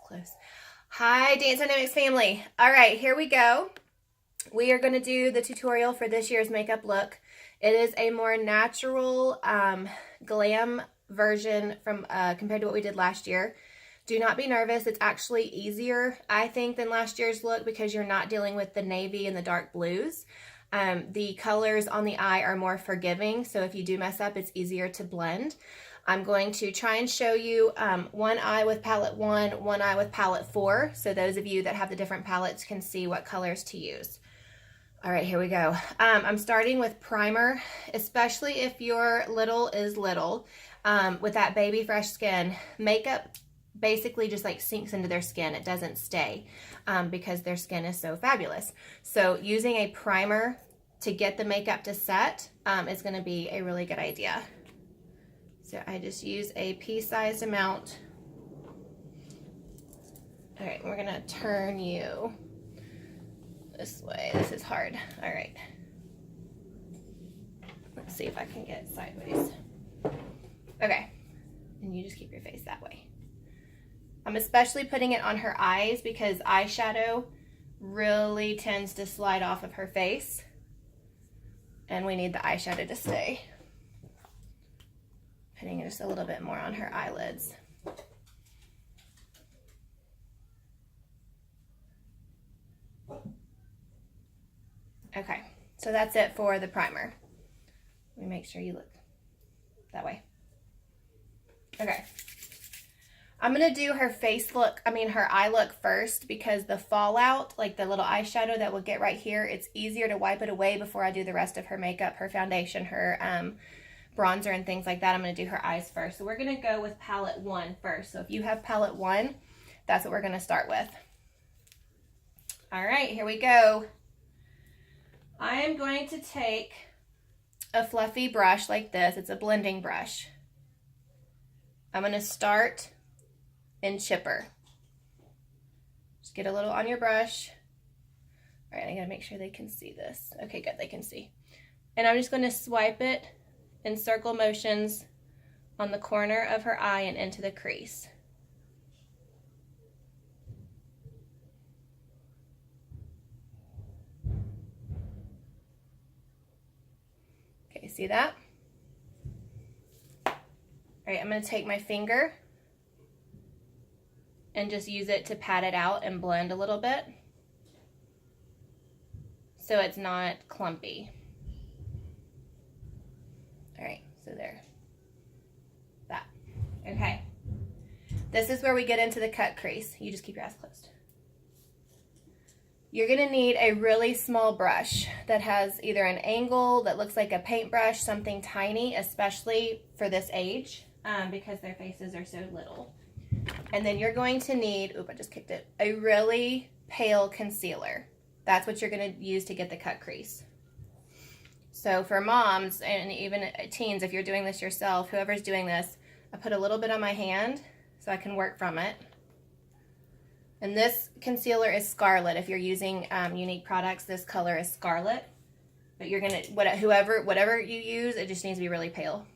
close. Hi, Dance Dynamics family. All right, here we go. We are going to do the tutorial for this year's makeup look. It is a more natural glam version from compared to what we did last year. Do not be nervous. It's actually easier, I think, than last year's look because you're not dealing with the navy and the dark blues. The colors on the eye are more forgiving, so if you do mess up, it's easier to blend. I'm going to try and show you one eye with palette 1, one eye with palette 4, so those of you that have the different palettes can see what colors to use. All right, here we go. I'm starting with primer, especially if your little is little. With that baby fresh skin, makeup basically just like sinks into their skin. It doesn't stay because their skin is so fabulous. So using a primer to get the makeup to set is going to be a really good idea. So I just use a pea-sized amount. All right, we're going to turn you this way. This is hard. All right. Let's see if I can get sideways. Okay. And you just keep your face that way. I'm especially putting it on her eyes because eyeshadow really tends to slide off of her face. And we need the eyeshadow to stay. Putting just a little bit more on her eyelids. Okay, so that's it for the primer. Let me make sure you look that way. Okay. I'm gonna do her face look, her eye look first because the fallout, like the little eyeshadow that will get right here, it's easier to wipe it away before I do the rest of her makeup, her foundation, her bronzer and things like that. I'm gonna do her eyes first. So we're gonna go with palette 1 first. So if you have palette 1, that's what we're gonna start with. All right, here we go. I am going to take a fluffy brush like this. It's a blending brush. I'm gonna start in chipper. Just get a little on your brush. All right, I gotta make sure they can see this. Okay, good, they can see. And I'm just gonna swipe it in circle motions on the corner of her eye and into the crease. Okay, see that? All right, I'm gonna take my finger and just use it to pat it out and blend a little bit so it's not clumpy. All right, so there, that. Okay, this is where we get into the cut crease. You just keep your eyes closed. You're gonna need a really small brush that has either an angle that looks like a paintbrush, something tiny, especially for this age, because their faces are so little. And then you're going to need, oop, I just kicked it, a really pale concealer. That's what you're gonna use to get the cut crease. So for moms and even teens, if you're doing this yourself, whoever's doing this, I put a little bit on my hand so I can work from it. And this concealer is Scarlet. If you're using Unique products, this color is Scarlet. But you're gonna, whatever you use, it just needs to be really pale.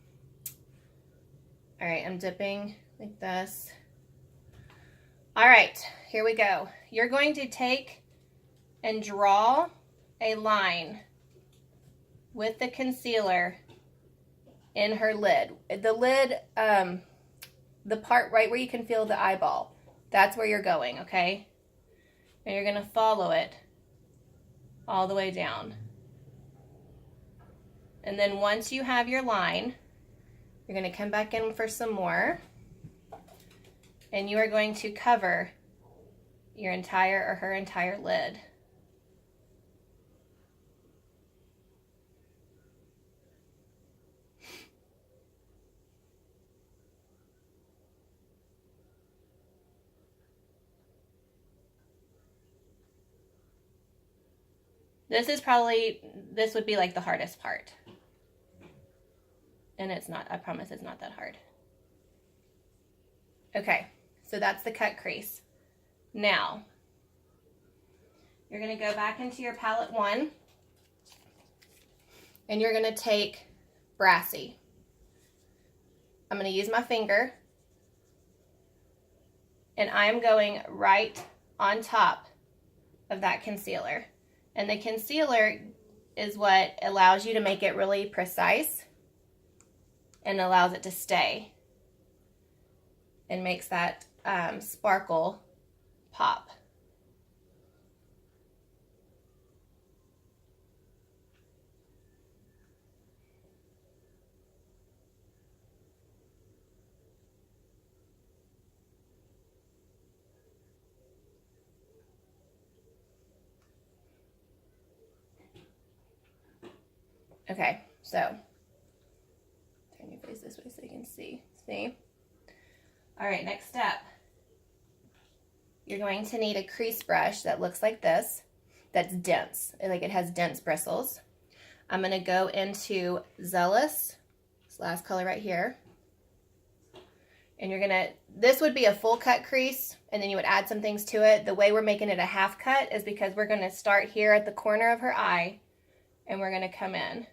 All right, I'm dipping like this. All right, here we go. You're going to take and draw a line with the concealer in her lid. The lid, the part right where you can feel the eyeball, that's where you're going, okay? And you're gonna follow it all the way down. And then once you have your line, you're gonna come back in for some more, and you are going to cover your entire or her entire lid. This would be like the hardest part. And it's not, I promise it's not that hard. Okay, so that's the cut crease. Now, you're gonna go back into your palette 1 and you're gonna take Brassy. I'm gonna use my finger And I'm going right on top of that concealer. And the concealer is what allows you to make it really precise and allows it to stay and makes that sparkle pop. Okay, so turn your face this way so you can see. See? All right, next step. You're going to need a crease brush that looks like this, that's dense, like it has dense bristles. I'm going to go into Zealous, this last color right here. And you're going to, this would be a full cut crease, and then you would add some things to it. The way we're making it a half cut is because we're going to start here at the corner of her eye, and we're going to come in.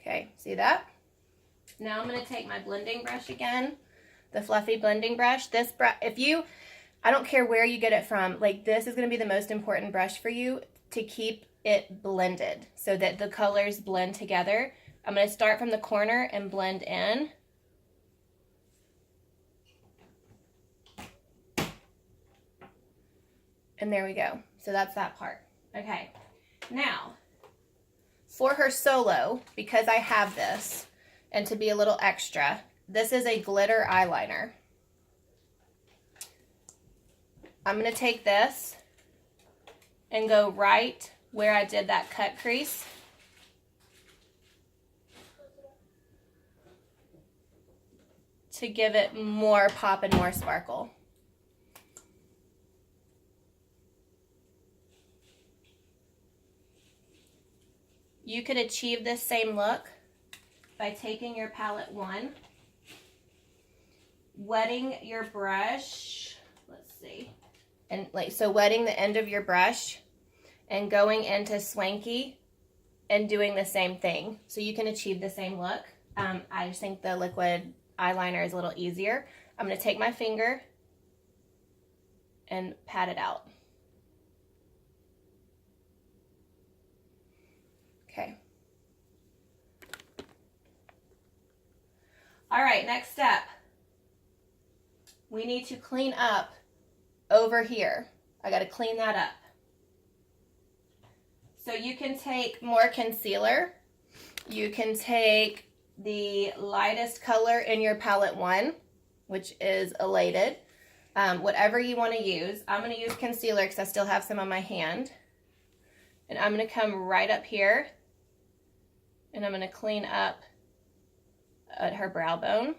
Okay, see that? Now I'm going to take my blending brush again, the fluffy blending brush. This brush, I don't care where you get it from, like this is going to be the most important brush for you to keep it blended so that the colors blend together. I'm going to start from the corner and blend in. And there we go. So that's that part. Okay, now for her solo, because I have this, and to be a little extra, this is a glitter eyeliner. I'm going to take this and go right where I did that cut crease. To give it more pop and more sparkle. You could achieve this same look by taking your palette 1, wetting your brush, let's see, and so wetting the end of your brush and going into Swanky and doing the same thing. So you can achieve the same look. I just think the liquid eyeliner is a little easier. I'm going to take my finger and pat it out. Okay. All right, next step. We need to clean up over here. I got to clean that up. So you can take more concealer. You can take the lightest color in your palette 1, which is Elated. Whatever you want to use. I'm going to use concealer because I still have some on my hand. And I'm going to come right up here. And I'm going to clean up at her brow bone.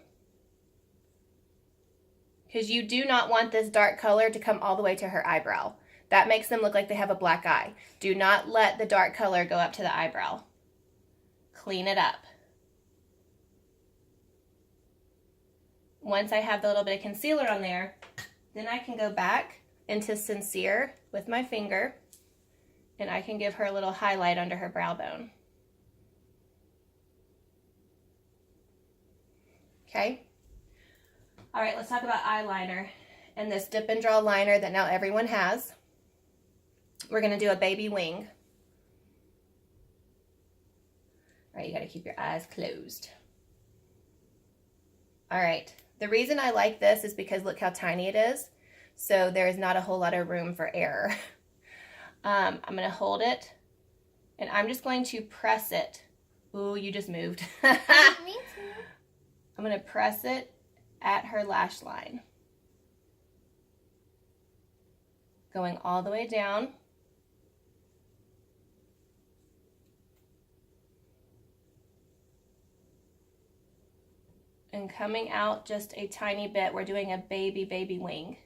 Because you do not want this dark color to come all the way to her eyebrow. That makes them look like they have a black eye. Do not let the dark color go up to the eyebrow. Clean it up. Once I have the little bit of concealer on there, then I can go back into Sincere with my finger, and I can give her a little highlight under her brow bone. Okay? All right, let's talk about eyeliner and this dip and draw liner that now everyone has. We're going to do a baby wing. All right, you got to keep your eyes closed. All right, the reason I like this is because look how tiny it is. So there is not a whole lot of room for error. I'm going to hold it, and I'm just going to press it. Ooh, you just moved. Me too. I'm going to press it at her lash line. Going all the way down. And coming out just a tiny bit. We're doing a baby wing.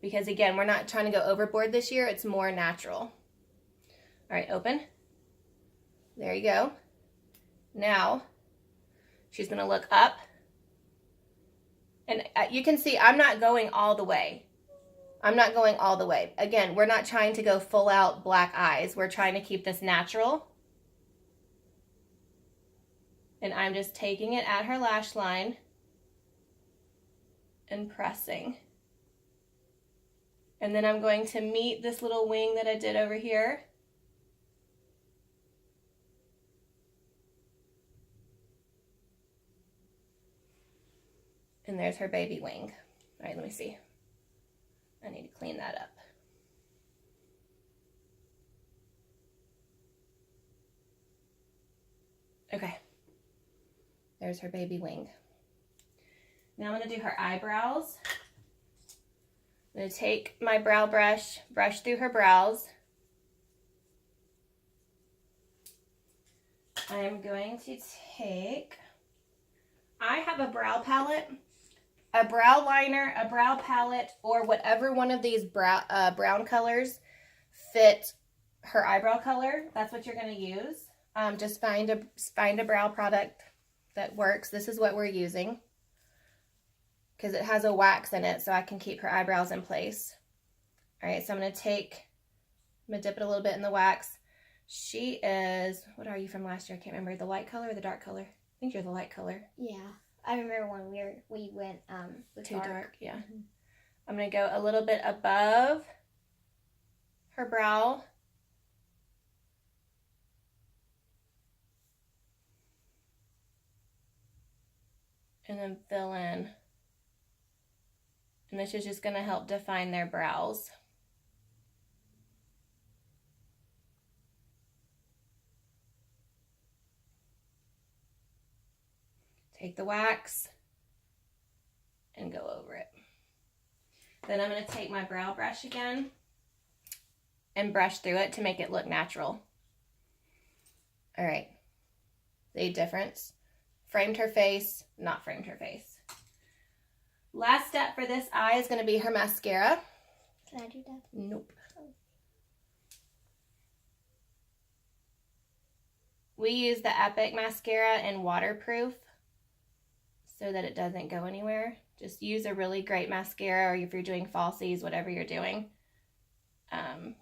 Because again, we're not trying to go overboard this year. It's more natural. All right, open. There you go. Now, she's gonna look up. And you can see I'm not going all the way. I'm not going all the way. Again, we're not trying to go full out black eyes. We're trying to keep this natural. And I'm just taking it at her lash line and pressing. And then I'm going to meet this little wing that I did over here. And there's her baby wing. All right, let me see. I need to clean that up. Okay. There's her baby wing. Now I'm going to do her eyebrows. I'm going to take my brow brush, brush through her brows. I'm going to take, I have a brow palette, a brow liner, a brow palette, or whatever one of these brown colors fit her eyebrow color. That's what you're going to use. Just find a brow product that works. This is what we're using because it has a wax in it so I can keep her eyebrows in place. All right, so I'm going to dip it a little bit in the wax. She is, what are you from last year? I can't remember. The light color or the dark color? I think you're the light color. Yeah. I remember when we went too dark. Yeah. Mm-hmm. I'm going to go a little bit above her brow. And then fill in. And this is just going to help define their brows. Take the wax and go over it. Then I'm going to take my brow brush again and brush through it to make it look natural. All right. The difference. Framed her face, not framed her face. Last step for this eye is going to be her mascara. Can I do that? Nope. We use the Epic mascara in waterproof so that it doesn't go anywhere. Just use a really great mascara, or if you're doing falsies, whatever you're doing.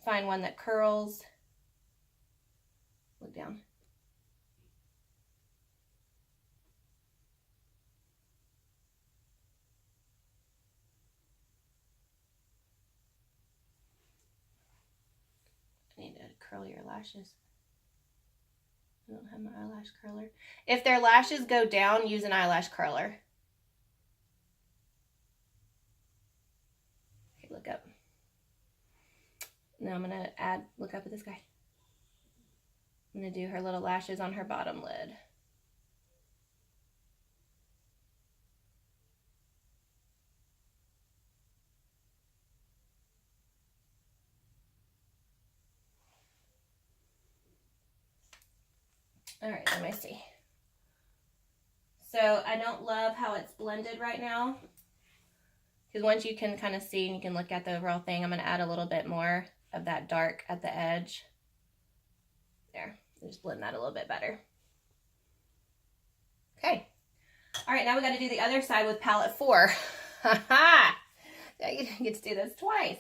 Find one that curls. Look down. I need to curl your lashes. I don't have my eyelash curler. If their lashes go down, use an eyelash curler. Okay, look up. Now I'm going to add, look up at this guy. I'm going to do her little lashes on her bottom lid. All right, let me see. So I don't love how it's blended right now, because once you can kind of see and you can look at the overall thing, I'm going to add a little bit more of that dark at the edge. There, just blend that a little bit better. Okay. All right, now we got to do the other side with palette 4. Haha! You get to do this twice.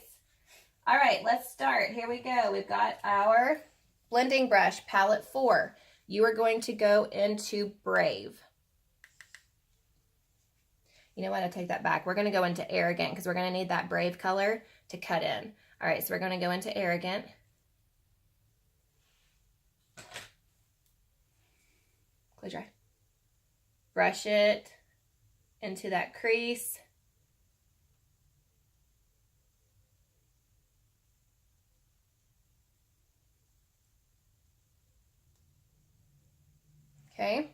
All right, let's start. Here we go. We've got our blending brush, palette 4. You are going to go into Brave. You know what? I take that back. We're going to go into Arrogant because we're going to need that Brave color to cut in. All right, so we're going to go into Arrogant. Close your eye. Brush it into that crease. Okay.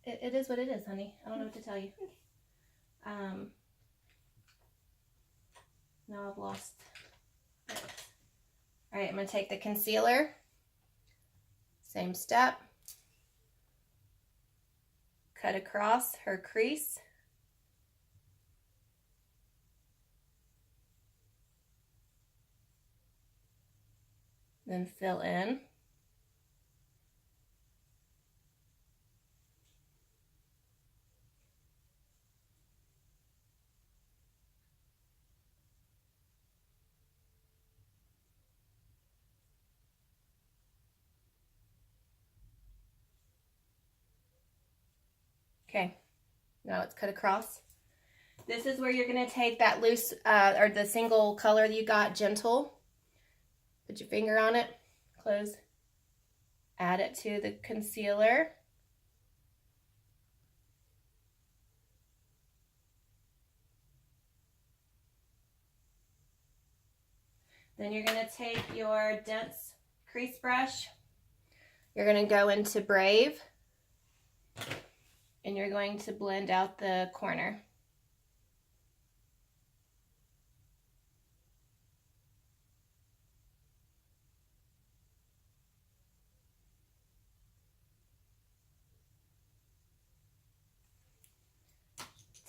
It is what it is, honey. I don't know what to tell you. Now I've lost it. All right, I'm going to take the concealer. Same step. Cut across her crease. Then fill in. Okay, now let's cut across. This is where you're going to take that loose, or the single color that you got, Gentle. Put your finger on it, close, add it to the concealer. Then you're going to take your dense crease brush. You're going to go into Brave, and you're going to blend out the corner.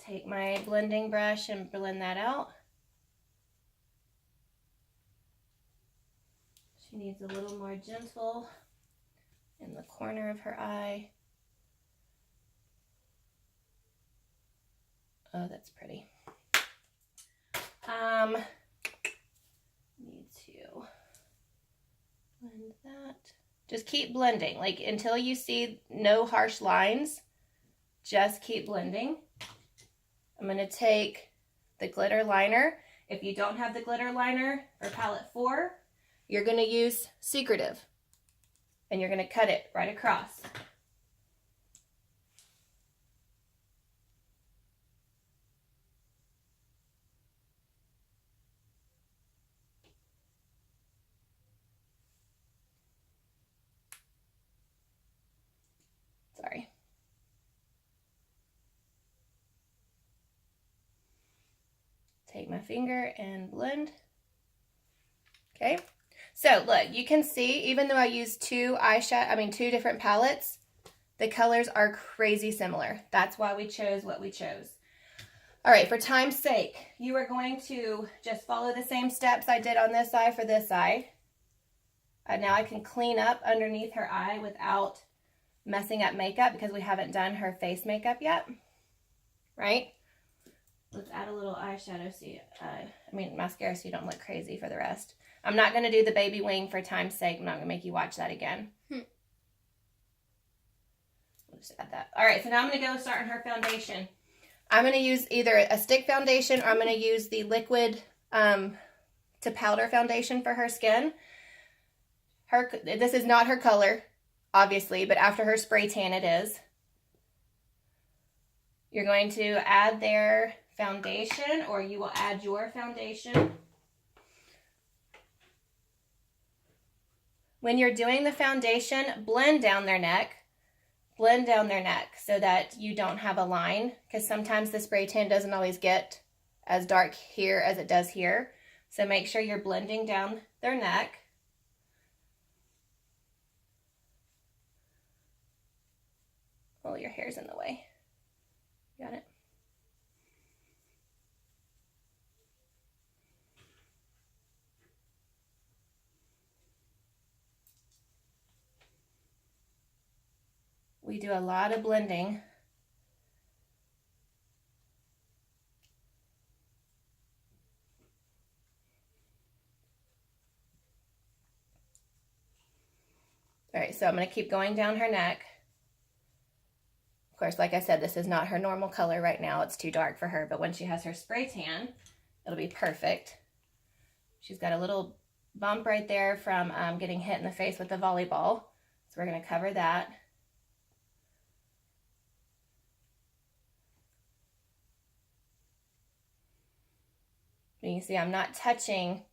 Take my blending brush and blend that out. She needs a little more gentle in the corner of her eye. Oh, that's pretty. Need to blend that. Just keep blending, like until you see no harsh lines, just keep blending. I'm going to take the glitter liner. If you don't have the glitter liner for palette 4, you're going to use Secretive, and you're going to cut it right across. Sorry. Take my finger and blend. Okay. So look, you can see, even though I used two different palettes, the colors are crazy similar. That's why we chose what we chose. All right, for time's sake, you are going to just follow the same steps I did on this eye for this eye. Now I can clean up underneath her eye without messing up makeup because we haven't done her face makeup yet, right? Let's add a little eyeshadow, mascara, so you don't look crazy for the rest. I'm not going to do the baby wing for time's sake. I'm not going to make you watch that again. We'll just add that. All right, so now I'm going to go start on her foundation. I'm going to use either a stick foundation or I'm going to use the liquid to powder foundation for her skin. This is not her color, obviously, but after her spray tan it is. You're going to add their foundation, or you will add your foundation. When you're doing the foundation, blend down their neck. Blend down their neck so that you don't have a line, because sometimes the spray tan doesn't always get as dark here as it does here. So make sure you're blending down their neck. Oh, your hair's in the way. Got it? We do a lot of blending. All right, so I'm going to keep going down her neck. Of course, like I said, this is not her normal color right now. It's too dark for her, but when she has her spray tan, it'll be perfect. She's got a little bump right there from getting hit in the face with the volleyball. So we're going to cover that. And you see I'm not touching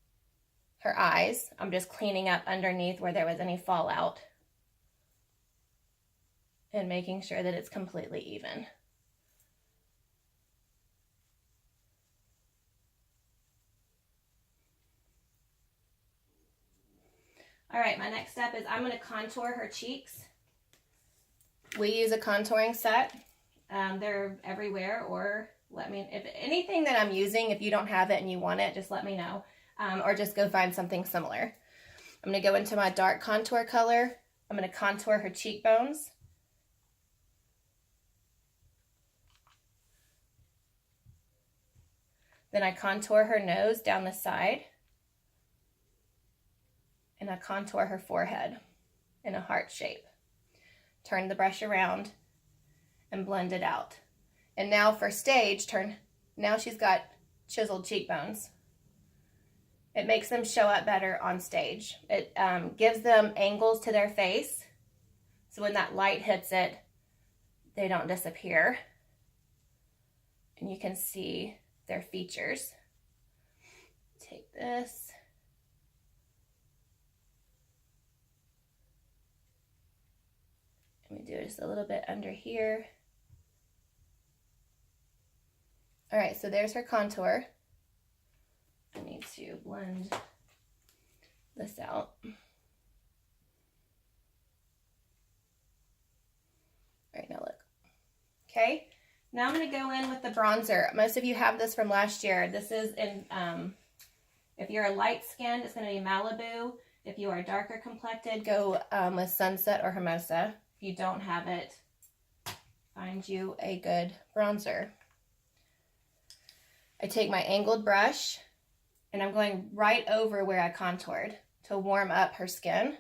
her eyes. I'm just cleaning up underneath where there was any fallout and making sure that it's completely even. All right, my next step is I'm going to contour her cheeks. We use a contouring set. They're everywhere, or let me, if anything that I'm using, if you don't have it and you want it, just let me know. Or just go find something similar. I'm going to go into my dark contour color. I'm going to contour her cheekbones. Then I contour her nose down the side. And I contour her forehead in a heart shape. Turn the brush around and blend it out. And now for stage, now she's got chiseled cheekbones. It makes them show up better on stage. It gives them angles to their face. So when that light hits it, they don't disappear. And you can see their features. Take this. Let me do just a little bit under here. All right, so there's her contour. I need to blend this out. All right, now look. Okay, now I'm going to go in with the bronzer. Most of you have this from last year. This is in, if you're a light skinned, it's going to be Malibu. If you are darker complected, go with Sunset or Hermosa. If you don't have it, find you a good bronzer. I take my angled brush and I'm going right over where I contoured to warm up her skin.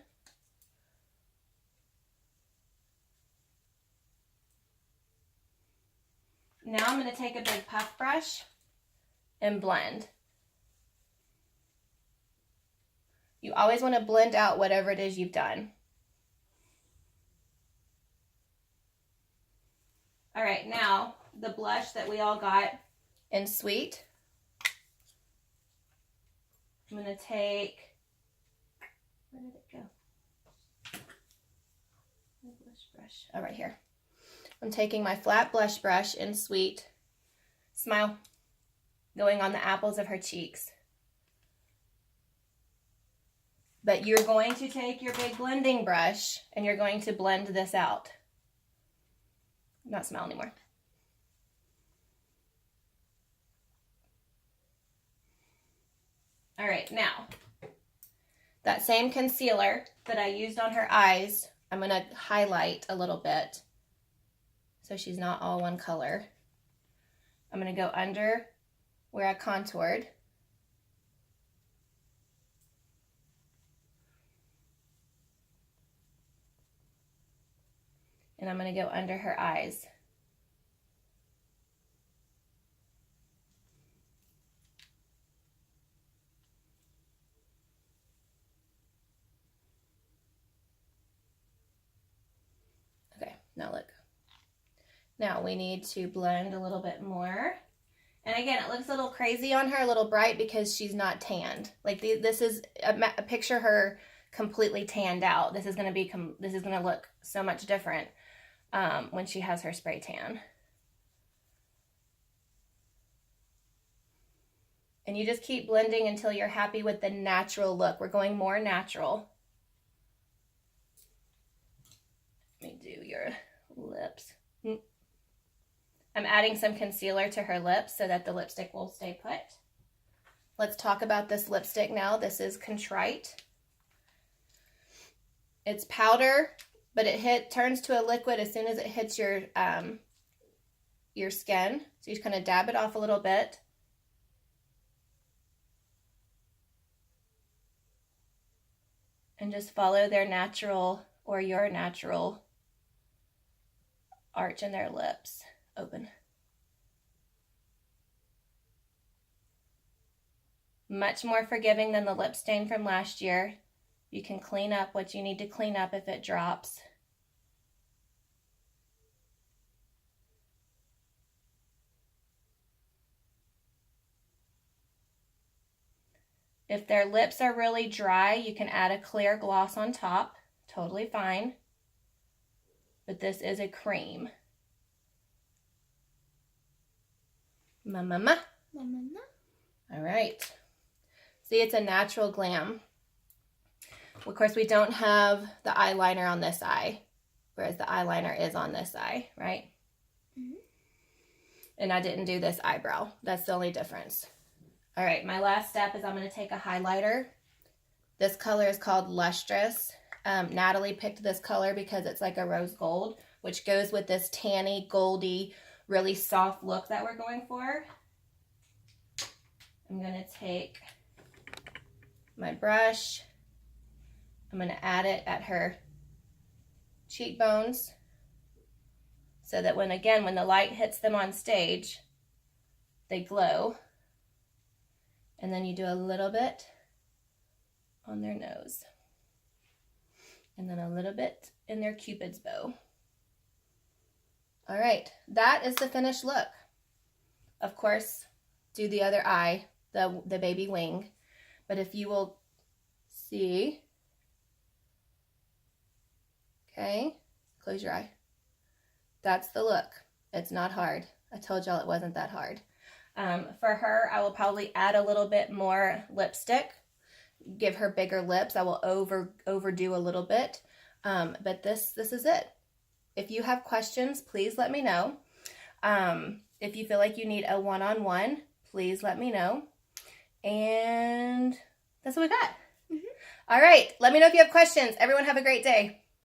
Now I'm going to take a big puff brush and blend. You always want to blend out whatever it is you've done. All right, now the blush that we all got in Sweet. I'm going to take, where did it go? My blush brush. Oh, right here. I'm taking my flat blush brush in Sweet. Smile. Going on the apples of her cheeks. But you're going to take your big blending brush and you're going to blend this out. Not smile anymore. All right, now, that same concealer that I used on her eyes, I'm going to highlight a little bit so she's not all one color. I'm going to go under where I contoured. And I'm going to go under her eyes. Okay, now look. Now we need to blend a little bit more. And again, it looks a little crazy on her, a little bright because she's not tanned. Like this is a picture her completely tanned out. This is going to look so much different when she has her spray tan. And you just keep blending until you're happy with the natural look. We're going more natural. Let me do your lips. I'm adding some concealer to her lips so that the lipstick will stay put. Let's talk about this lipstick now. This is Contrite. It's powder, but it turns to a liquid as soon as it hits your skin. So you just kind of dab it off a little bit. And just follow their natural or your natural arch in their lips. Open. Much more forgiving than the lip stain from last year. You can clean up what you need to clean up if it drops. If their lips are really dry, you can add a clear gloss on top. Totally fine. But this is a cream. Mama. All right. See, it's a natural glam. Of course, we don't have the eyeliner on this eye, whereas the eyeliner is on this eye, right? Mm-hmm. And I didn't do this eyebrow. That's the only difference. All right, my last step is I'm going to take a highlighter This color is called Lustrous. Natalie picked this color because it's like a rose gold, which goes with this tanny, goldy, really soft look that we're going for. I'm going to take my brush. I'm going to add it at her cheekbones so that when the light hits them on stage, they glow. And then you do a little bit on their nose. And then a little bit in their Cupid's bow. All right, that is the finished look. Of course, do the other eye, the baby wing. But if you will see, okay, close your eye. That's the look. It's not hard. I told y'all it wasn't that hard. For her, I will probably add a little bit more lipstick, give her bigger lips. I will overdo a little bit, but this is it. If you have questions, please let me know. If you feel like you need a one-on-one, please let me know. And that's what we got. All right, let me know if you have questions. Everyone have a great day.